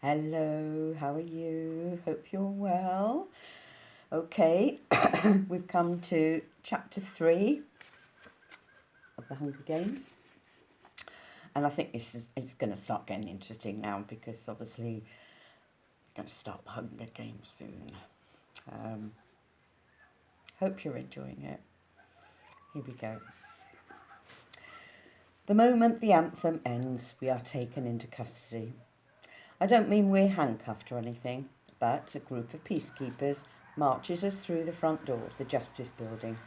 Hello, how are you? Hope you're well. Okay, we've come to chapter 3 of the Hunger Games. And I think it's going to start getting interesting now because obviously we're going to start the Hunger Games soon. Hope you're enjoying it. Here we go. The moment the anthem ends, we are taken into custody. I don't mean we're handcuffed or anything, but a group of peacekeepers marches us through the front door of the Justice Building.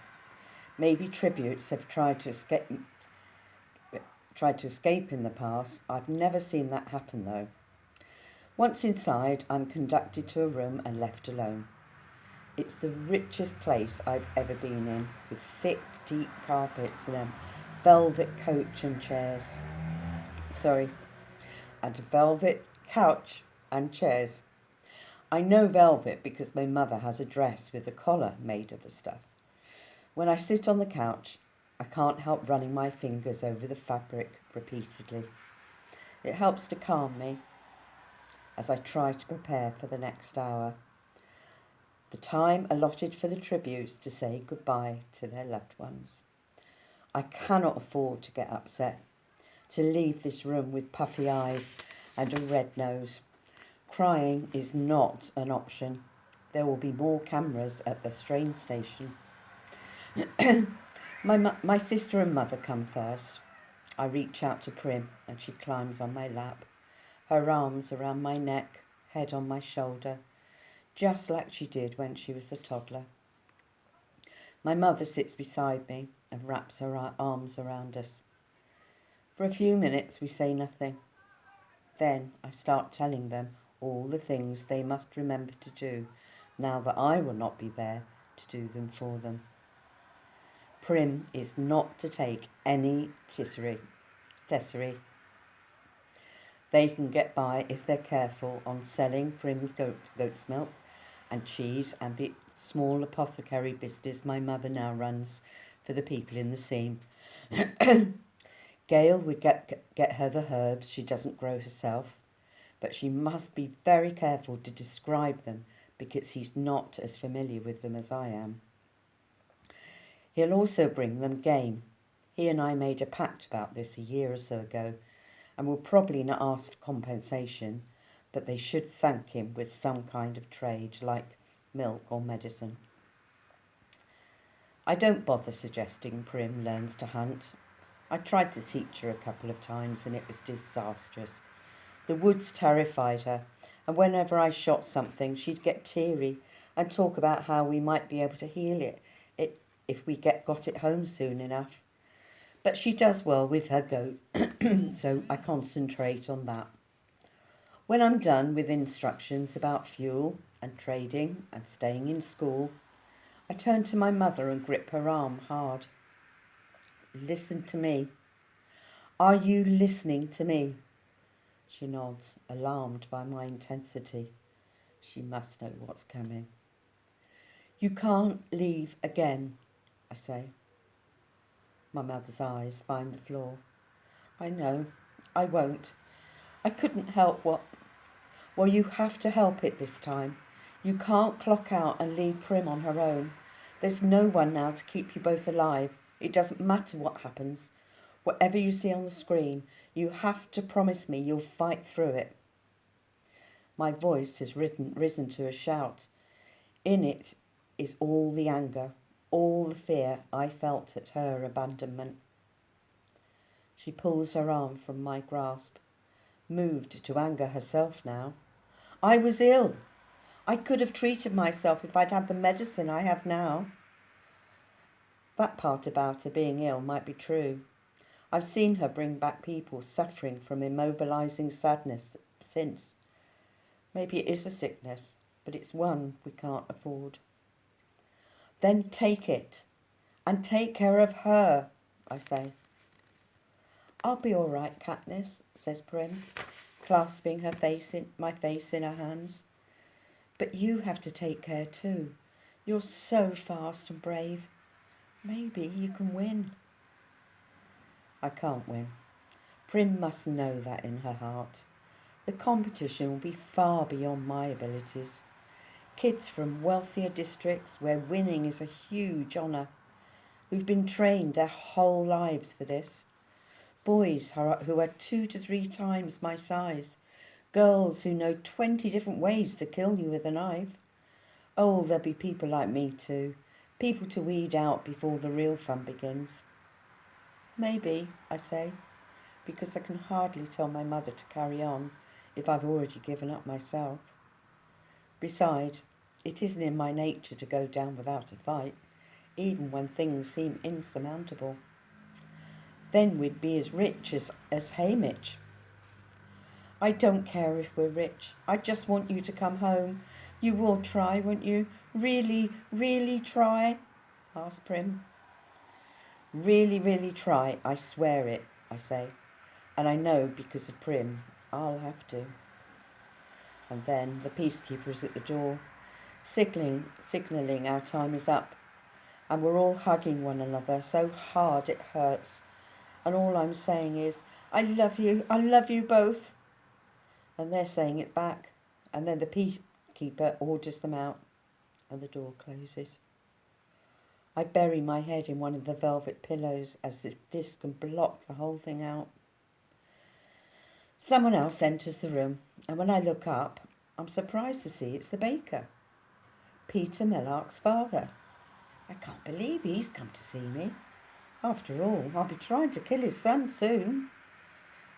Maybe tributes have tried to escape in the past. I've never seen that happen though. Once inside, I'm conducted to a room and left alone. It's the richest place I've ever been in, with thick, deep carpets and a velvet couch and chairs. And a velvet couch and chairs. I know velvet because my mother has a dress with a collar made of the stuff. When I sit on the couch, I can't help running my fingers over the fabric repeatedly. It helps to calm me as I try to prepare for the next hour. The time allotted for the tributes to say goodbye to their loved ones. I cannot afford to get upset, to leave this room with puffy eyes and a red nose. Crying is not an option. There will be more cameras at the train station. My sister and mother come first. I reach out to Prim and she climbs on my lap, her arms around my neck, head on my shoulder, just like she did when she was a toddler. My mother sits beside me and wraps her arms around us. For a few minutes we say nothing. Then I start telling them all the things they must remember to do now that I will not be there to do them for them. Prim is not to take any tessery. They can get by if they're careful on selling Prim's goat's milk and cheese and the small apothecary business my mother now runs for the people in the seam. Gail would get her the herbs she doesn't grow herself, but she must be very careful to describe them because he's not as familiar with them as I am. He'll also bring them game. He and I made a pact about this a year or so ago, and will probably not ask for compensation, but they should thank him with some kind of trade, like milk or medicine. I don't bother suggesting Prim learns to hunt. I tried to teach her a couple of times and it was disastrous. The woods terrified her, and whenever I shot something, she'd get teary and talk about how we might be able to heal it if we got it home soon enough. But she does well with her goat, so I concentrate on that. When I'm done with instructions about fuel and trading and staying in school, I turn to my mother and grip her arm hard. Listen to me. Are you listening to me? She nods, alarmed by my intensity. She must know what's coming. You can't leave again, I say. My mother's eyes find the floor. I know, I won't. I couldn't help what... Well, you have to help it this time. You can't clock out and leave Prim on her own. There's no one now to keep you both alive. It doesn't matter what happens. Whatever you see on the screen, you have to promise me you'll fight through it. My voice has risen to a shout. In it is all the anger, all the fear I felt at her abandonment. She pulls her arm from my grasp, moved to anger herself now. I was ill. I could have treated myself if I'd had the medicine I have now. That part about her being ill might be true. I've seen her bring back people suffering from immobilizing sadness since. Maybe it is a sickness, but it's one we can't afford. Then take it, and take care of her, I say. I'll be all right, Katniss, says Prim, clasping my face in her hands. But you have to take care too. You're so fast and brave. Maybe you can win. I can't win. Prim must know that in her heart. The competition will be far beyond my abilities. Kids from wealthier districts where winning is a huge honour, who've been trained their whole lives for this. Boys who are 2 to 3 times my size. Girls who know 20 different ways to kill you with a knife. Oh, there'll be people like me too. People to weed out before the real fun begins. Maybe, I say, because I can hardly tell my mother to carry on if I've already given up myself. Besides, it isn't in my nature to go down without a fight, even when things seem insurmountable. Then we'd be as rich as Hamish. I don't care if we're rich. I just want you to come home. You will try, won't you? Really, really try? Asked Prim. Really, really try. I swear it, I say. And I know because of Prim, I'll have to. And then the peacekeeper is at the door, signalling our time is up. And we're all hugging one another so hard it hurts. And all I'm saying is, I love you both. And they're saying it back. And then the peacekeeper orders them out and the door closes. I bury my head in one of the velvet pillows as if this can block the whole thing out. Someone else enters the room, and when I look up, I'm surprised to see it's the baker, Peter Millark's father. I can't believe he's come to see me. After all, I'll be trying to kill his son soon.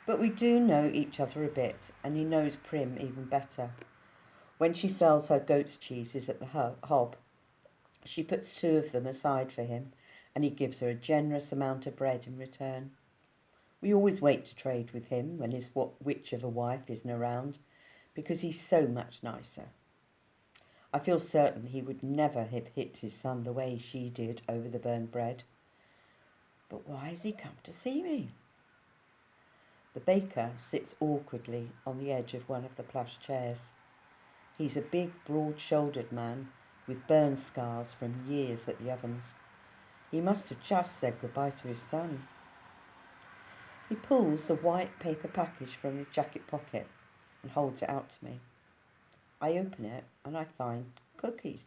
But we do know each other a bit, and he knows Prim even better. When she sells her goat's cheeses at the hob, she puts 2 of them aside for him, and he gives her a generous amount of bread in return. We always wait to trade with him when his witch of a wife isn't around, because he's so much nicer. I feel certain he would never have hit his son the way she did over the burned bread. But why has he come to see me? The baker sits awkwardly on the edge of one of the plush chairs. He's a big, broad-shouldered man with burn scars from years at the ovens. He must have just said goodbye to his son. He pulls a white paper package from his jacket pocket and holds it out to me. I open it and I find cookies.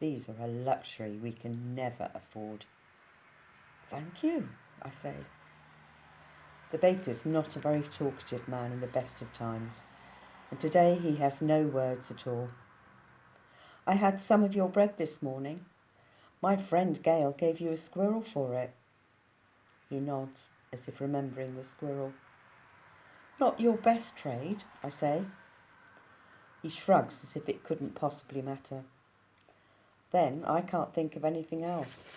These are a luxury we can never afford. Thank you, I say. The baker's not a very talkative man in the best of times, and today he has no words at all. I had some of your bread this morning. My friend Gail gave you a squirrel for it. He nods, as if remembering the squirrel. Not your best trade, I say. He shrugs as if it couldn't possibly matter. Then I can't think of anything else,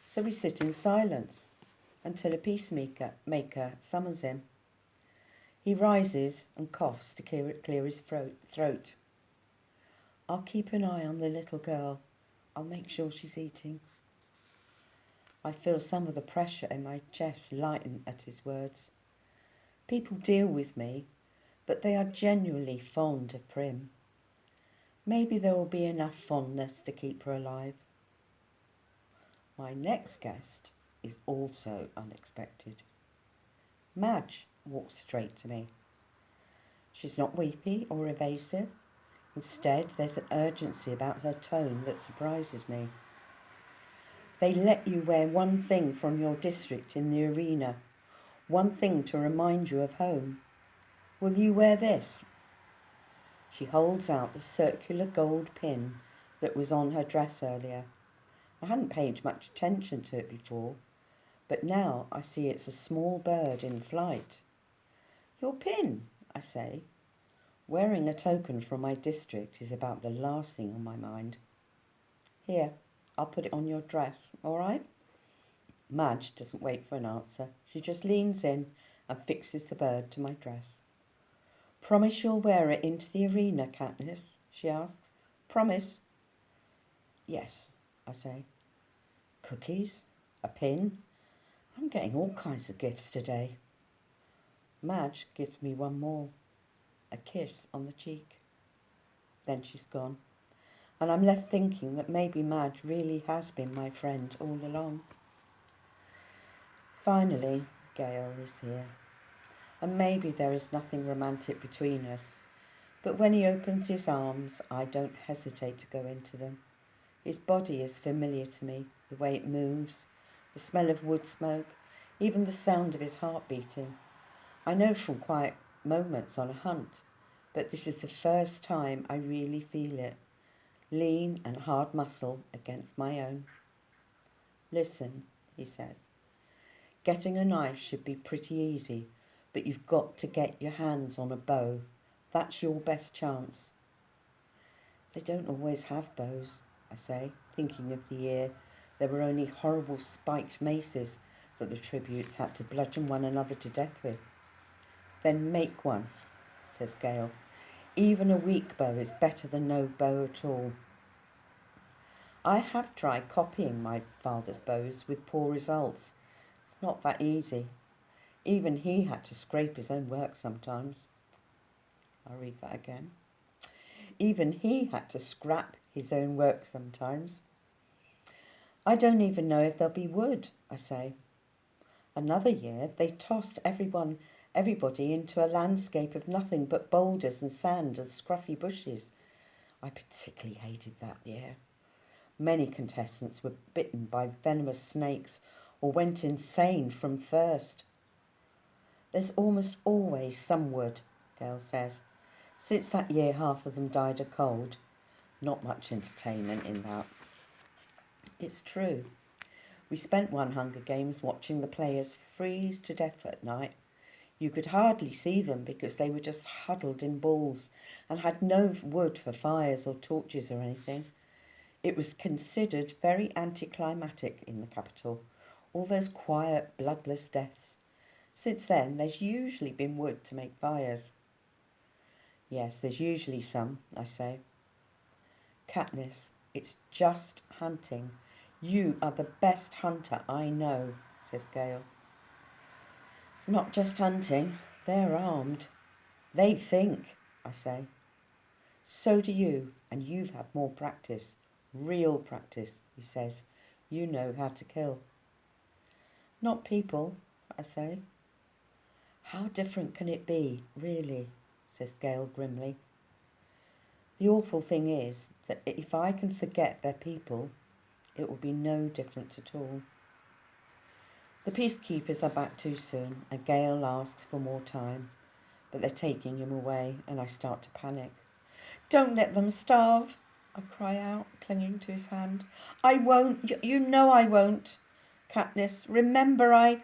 so we sit in silence until a peacemaker summons him. He rises and coughs to clear his throat. I'll keep an eye on the little girl. I'll make sure she's eating. I feel some of the pressure in my chest lighten at his words. People deal with me, but they are genuinely fond of Prim. Maybe there will be enough fondness to keep her alive. My next guest is also unexpected. Madge walks straight to me. She's not weepy or evasive. Instead, there's an urgency about her tone that surprises me. They let you wear one thing from your district in the arena, one thing to remind you of home. Will you wear this? She holds out the circular gold pin that was on her dress earlier. I hadn't paid much attention to it before, but now I see it's a small bird in flight. Your pin, I say. Wearing a token from my district is about the last thing on my mind. Here, I'll put it on your dress, all right? Madge doesn't wait for an answer. She just leans in and fixes the bird to my dress. Promise you'll wear it into the arena, Katniss, she asks. Promise? Yes, I say. Cookies? A pin? I'm getting all kinds of gifts today. Madge gives me one more. A kiss on the cheek. Then she's gone, and I'm left thinking that maybe Madge really has been my friend all along. Finally, Gail is here. and maybe there is nothing romantic between us. But when he opens his arms, I don't hesitate to go into them. His body is familiar to me, the way it moves, the smell of wood smoke, even the sound of his heart beating. I know from quiet moments on a hunt, but this is the first time I really feel it, lean and hard muscle against my own. Listen, he says, getting a knife should be pretty easy, but you've got to get your hands on a bow. That's your best chance. They don't always have bows, I say, thinking of the year there were only horrible spiked maces that the tributes had to bludgeon one another to death with. Then make one, says Gale. Even a weak bow is better than no bow at all. I have tried copying my father's bows with poor results. It's not that easy. Even he had to scrape his own work sometimes. I'll read that again. Even he had to scrap his own work sometimes. I don't even know if there'll be wood, I say. Another year they tossed everybody into a landscape of nothing but boulders and sand and scruffy bushes. I particularly hated that year. Many contestants were bitten by venomous snakes or went insane from thirst. There's almost always some wood, Gale says. Since that year half of them died of cold. Not much entertainment in that. It's true. We spent one Hunger Games watching the players freeze to death at night. You could hardly see them because they were just huddled in balls and had no wood for fires or torches or anything. It was considered very anticlimactic in the capital, all those quiet, bloodless deaths. Since then, there's usually been wood to make fires. Yes, there's usually some, I say. Katniss, it's just hunting. You are the best hunter I know, says Gale. It's not just hunting, they're armed. They think, I say. So do you, and you've had more practice. Real practice, he says. You know how to kill. Not people, I say. How different can it be, really, says Gale grimly. The awful thing is that if I can forget they're people, it will be no different at all. The peacekeepers are back too soon, and Gale asks for more time, but they're taking him away, and I start to panic. Don't let them starve, I cry out, clinging to his hand. I won't, you know I won't. Katniss, remember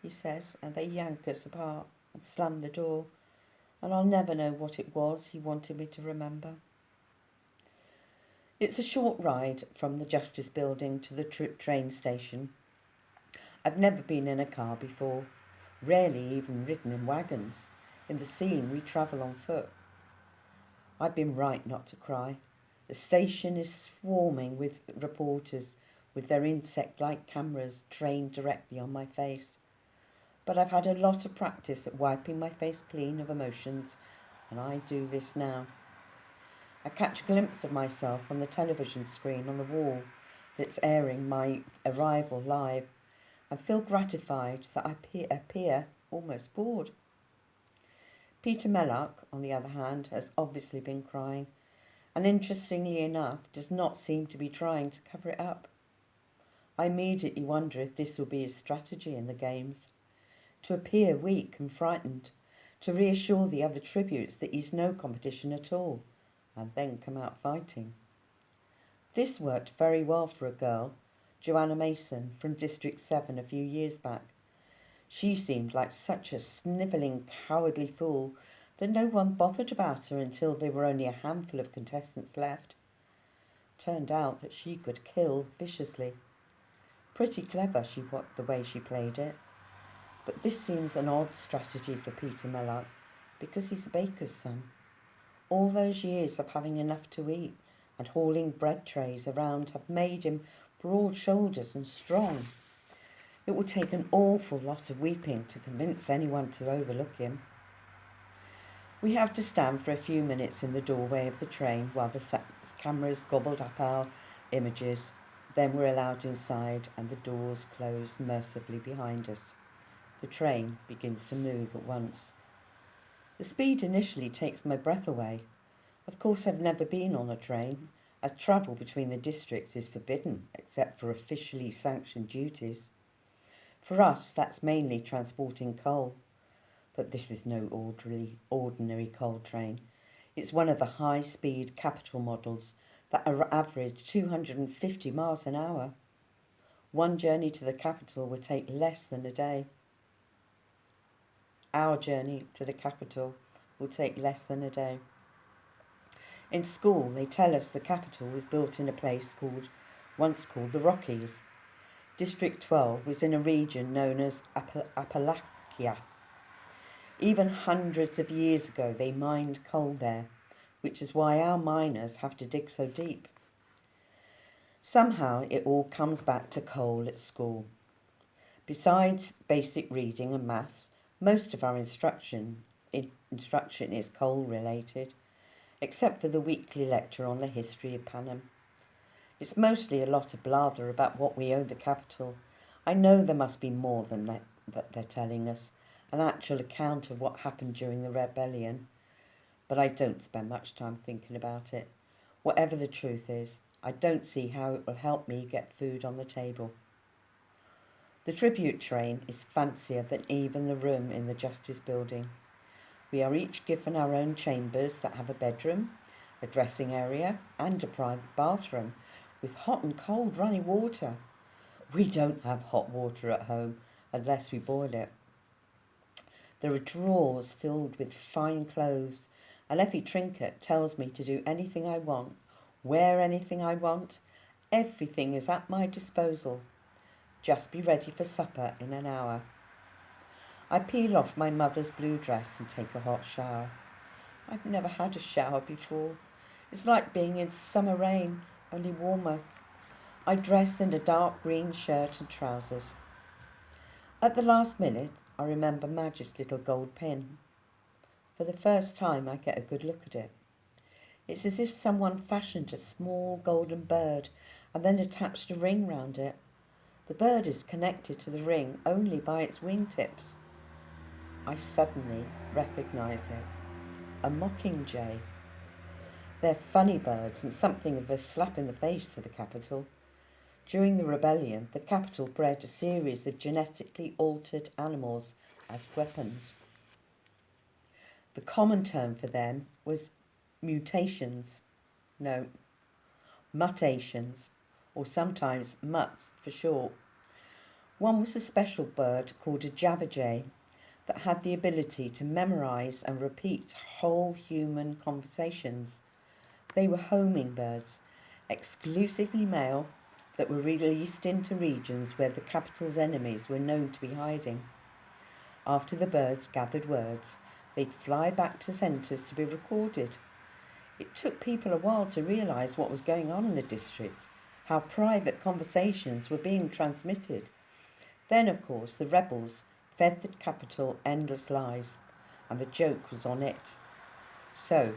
he says, and they yank us apart and slam the door, and I'll never know what it was he wanted me to remember. It's a short ride from the Justice Building to the train station. I've never been in a car before, rarely even ridden in wagons. In the scene, we travel on foot. I've been right not to cry. The station is swarming with reporters with their insect-like cameras trained directly on my face. But I've had a lot of practice at wiping my face clean of emotions, and I do this now. I catch a glimpse of myself on the television screen on the wall that's airing my arrival live, and feel gratified that I appear almost bored. Peter Mellark, on the other hand, has obviously been crying, and interestingly enough, does not seem to be trying to cover it up. I immediately wonder if this will be his strategy in the games, to appear weak and frightened, to reassure the other tributes that he's no competition at all, and then come out fighting. This worked very well for a girl, Joanna Mason, from District 7 a few years back. She seemed like such a snivelling, cowardly fool that no one bothered about her until there were only a handful of contestants left. Turned out that she could kill viciously. Pretty clever the way she played it. But this seems an odd strategy for Peter Mellark, because he's a baker's son. All those years of having enough to eat and hauling bread trays around have made him broad-shouldered and strong. It will take an awful lot of weeping to convince anyone to overlook him. We have to stand for a few minutes in the doorway of the train while the cameras gobbled up our images. Then we're allowed inside and the doors close mercifully behind us. The train begins to move at once. The speed initially takes my breath away. Of course, I've never been on a train, as travel between the districts is forbidden except for officially sanctioned duties. For us, that's mainly transporting coal. But this is no ordinary coal train. It's one of the high-speed capital models that average 250 miles an hour. One journey to the capital would take less than a day. Our journey to the capital will take less than a day. In school, they tell us the capital was built in a place once called the Rockies. District 12 was in a region known as Appalachia. Even hundreds of years ago, they mined coal there, which is why our miners have to dig so deep. Somehow, it all comes back to coal at school. Besides basic reading and maths, most of our instruction is coal-related, except for the weekly lecture on the history of Panem. It's mostly a lot of blather about what we owe the capital. I know there must be more than that they're telling us, an actual account of what happened during the rebellion, but I don't spend much time thinking about it. Whatever the truth is, I don't see how it will help me get food on the table. The tribute train is fancier than even the room in the Justice Building. We are each given our own chambers that have a bedroom, a dressing area, and a private bathroom with hot and cold running water. We don't have hot water at home unless we boil it. There are drawers filled with fine clothes, and every trinket tells me to do anything I want, wear anything I want. Everything is at my disposal. Just be ready for supper in an hour. I peel off my mother's blue dress and take a hot shower. I've never had a shower before. It's like being in summer rain, only warmer. I dress in a dark green shirt and trousers. At the last minute, I remember Madge's little gold pin. For the first time, I get a good look at it. It's as if someone fashioned a small golden bird and then attached a ring round it. The bird is connected to the ring only by its wingtips. I suddenly recognise it. A mockingjay. They're funny birds and something of a slap in the face to the capital. During the rebellion, the capital bred a series of genetically altered animals as weapons. The common term for them was mutations. No, mutations, or sometimes mutts for short. One was a special bird called a jabberjay that had the ability to memorise and repeat whole human conversations. They were homing birds, exclusively male, that were released into regions where the capital's enemies were known to be hiding. After the birds gathered words, they'd fly back to centres to be recorded. It took people a while to realise what was going on in the district, how private conversations were being transmitted. Then, of course, the rebels fed the capital endless lies, and the joke was on it. So,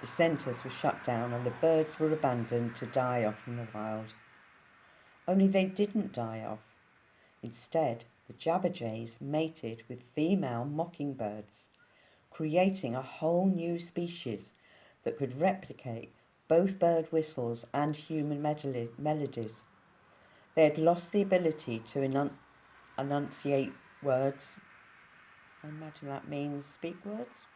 the centres were shut down and the birds were abandoned to die off in the wild. Only they didn't die off. Instead, the jabberjays mated with female mockingbirds, creating a whole new species that could replicate both bird whistles and human melodies. They had lost the ability to enunciate words. I imagine that means speak words.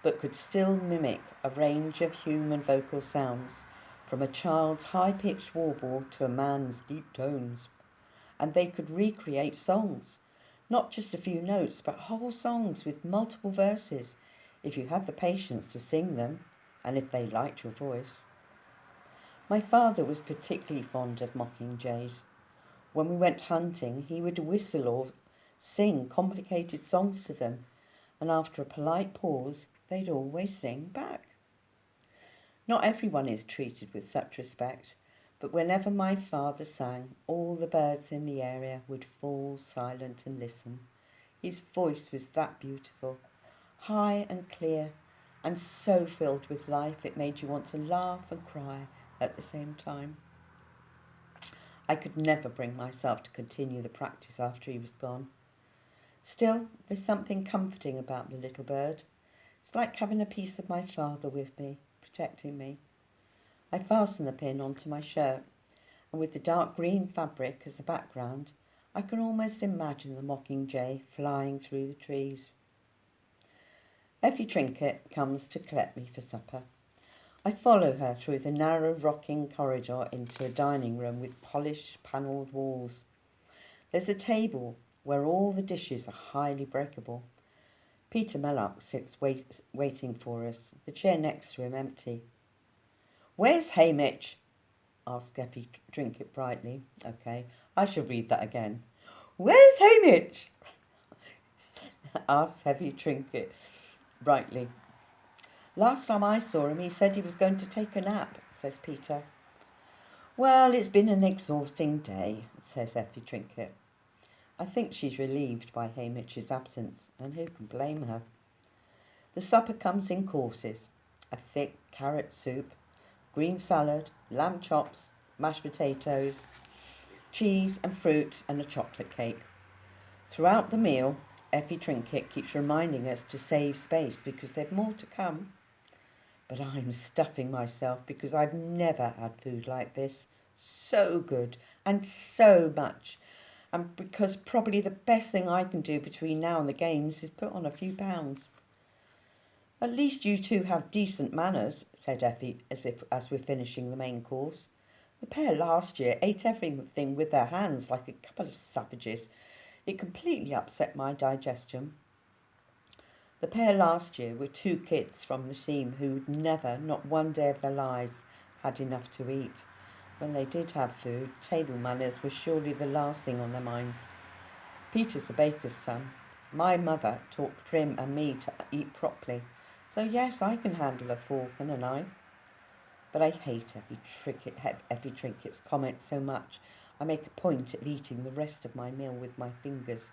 But could still mimic a range of human vocal sounds, from a child's high-pitched warble to a man's deep tones. And they could recreate songs, not just a few notes, but whole songs with multiple verses, if you had the patience to sing them, and if they liked your voice. My father was particularly fond of mockingjays. When we went hunting, he would whistle or sing complicated songs to them, and after a polite pause, they'd always sing back. Not everyone is treated with such respect, but whenever my father sang, all the birds in the area would fall silent and listen. His voice was that beautiful, high and clear, and so filled with life it made you want to laugh and cry at the same time. I could never bring myself to continue the practice after he was gone. Still, there's something comforting about the little bird. It's like having a piece of my father with me, protecting me. I fasten the pin onto my shirt, and with the dark green fabric as a background, I can almost imagine the mockingjay flying through the trees. Effie Trinket comes to collect me for supper. I follow her through the narrow rocking corridor into a dining room with polished panelled walls. There's a table where all the dishes are highly breakable. Peter Mellock sits waiting for us, the chair next to him empty. "Where's Hamish?" asked Effie Trinket brightly. Okay, I shall read that again. "Where's Hamish?" asked Effie Trinket brightly. "Last time I saw him, he said he was going to take a nap," says Peter. "Well, it's been an exhausting day," says Effie Trinket. I think she's relieved by Hamish's absence, and who can blame her? The supper comes in courses: a thick carrot soup, green salad, lamb chops, mashed potatoes, cheese and fruit, and a chocolate cake. Throughout the meal, Effie Trinket keeps reminding us to save space because there's more to come. But I'm stuffing myself because I've never had food like this. So good and so much. And because probably the best thing I can do between now and the games is put on a few pounds. "At least you two have decent manners," said Effie, as we're finishing the main course. "The pair last year ate everything with their hands like a couple of savages. It completely upset my digestion." The pair last year were two kids from the team who'd never, not one day of their lives, had enough to eat. When they did have food, table manners was surely the last thing on their minds. Peter's a baker's son. My mother taught Prim and me to eat properly, so yes, I can handle a fork and a knife. But I hate Effie Trinket's comments so much, I make a point of eating the rest of my meal with my fingers.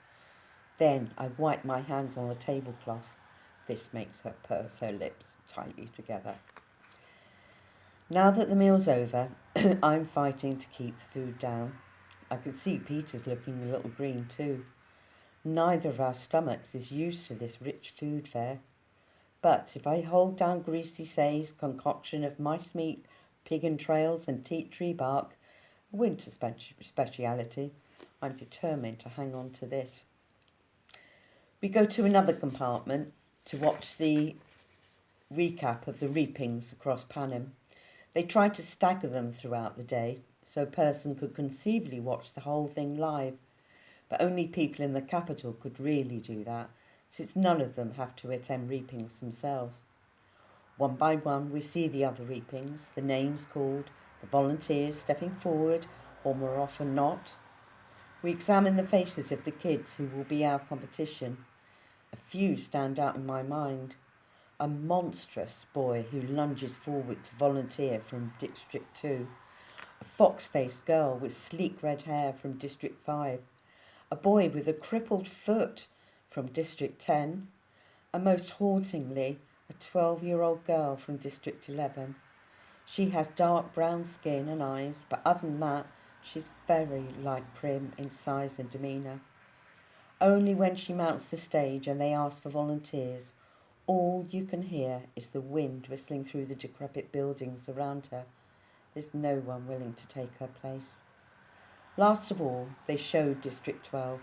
Then I wipe my hands on the tablecloth. This makes her purse her lips tightly together. Now that the meal's over, I'm fighting to keep the food down. I can see Peter's looking a little green too. Neither of our stomachs is used to this rich food fare. But if I hold down Greasy Say's concoction of mice meat, pig entrails and tea tree bark, a winter speciality, I'm determined to hang on to this. We go to another compartment to watch the recap of the reapings across Panem. They tried to stagger them throughout the day so a person could conceivably watch the whole thing live, but only people in the capital could really do that, since none of them have to attend reapings themselves. One by one we see the other reapings, the names called, the volunteers stepping forward, or more often not. We examine the faces of the kids who will be our competition. A few stand out in my mind. A monstrous boy who lunges forward to volunteer from District 2. A fox-faced girl with sleek red hair from District 5. A boy with a crippled foot from District 10. And most hauntingly, a 12-year-old girl from District 11. She has dark brown skin and eyes, but other than that, she's very like Prim in size and demeanour. Only when she mounts the stage and they ask for volunteers, all you can hear is the wind whistling through the decrepit buildings around her. There's no one willing to take her place. Last of all, they showed District 12.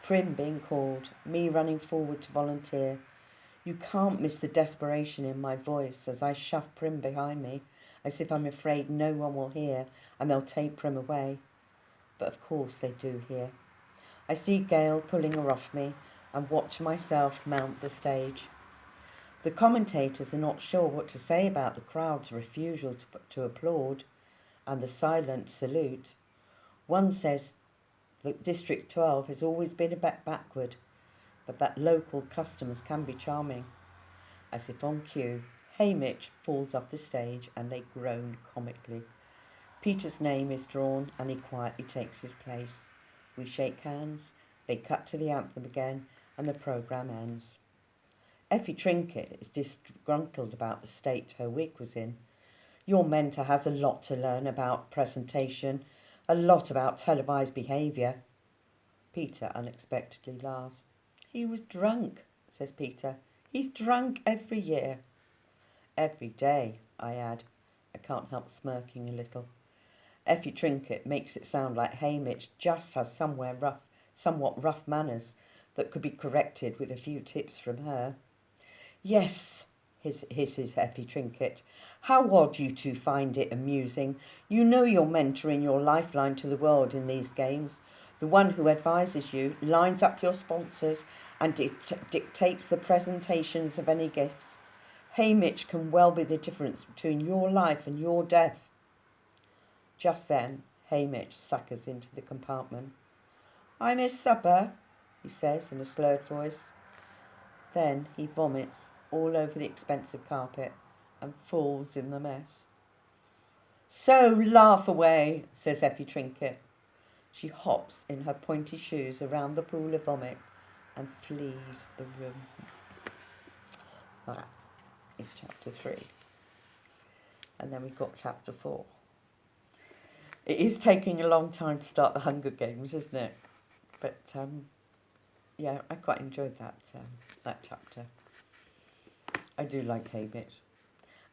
Prim being called, me running forward to volunteer. You can't miss the desperation in my voice as I shove Prim behind me, as if I'm afraid no one will hear and they'll take Prim away. But of course they do hear. I see Gail pulling her off me and watch myself mount the stage. The commentators are not sure what to say about the crowd's refusal to applaud and the silent salute. One says that District 12 has always been a bit backward, but that local customs can be charming. As if on cue, Hamish falls off the stage and they groan comically. Peter's name is drawn and he quietly takes his place. We shake hands, they cut to the anthem again, and the programme ends. Effie Trinket is disgruntled about the state her wig was in. Your mentor has a lot to learn about presentation, a lot about televised behaviour. Peter unexpectedly laughs. He was drunk, says Peter. He's drunk every year. Every day, I add. I can't help smirking a little. Effie Trinket makes it sound like Hamish just has somewhat rough manners that could be corrected with a few tips from her. Yes, hisses Effie Trinket. How odd you two find it amusing. You know you're mentoring your lifeline to the world in these games. The one who advises you, lines up your sponsors, and dictates the presentations of any gifts. Hamish can well be the difference between your life and your death. Just then, Hamish staggers into the compartment. I miss supper, he says in a slurred voice. Then he vomits all over the expensive carpet and falls in the mess. So laugh away, says Effie Trinket. She hops in her pointy shoes around the pool of vomit and flees the room. That is chapter 3. And then we've got chapter 4. It is taking a long time to start the Hunger Games, isn't it? But yeah, I quite enjoyed that chapter. I do like Hamish.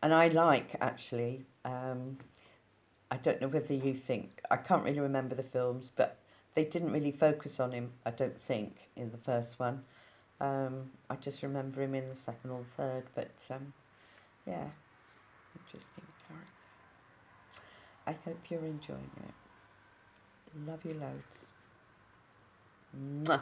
And I like, actually, I don't know whether you think, I can't really remember the films, but they didn't really focus on him, I don't think, in the first one. I just remember him in the second or the third, but yeah, interesting character. I hope you're enjoying it. Love you loads. Mwah.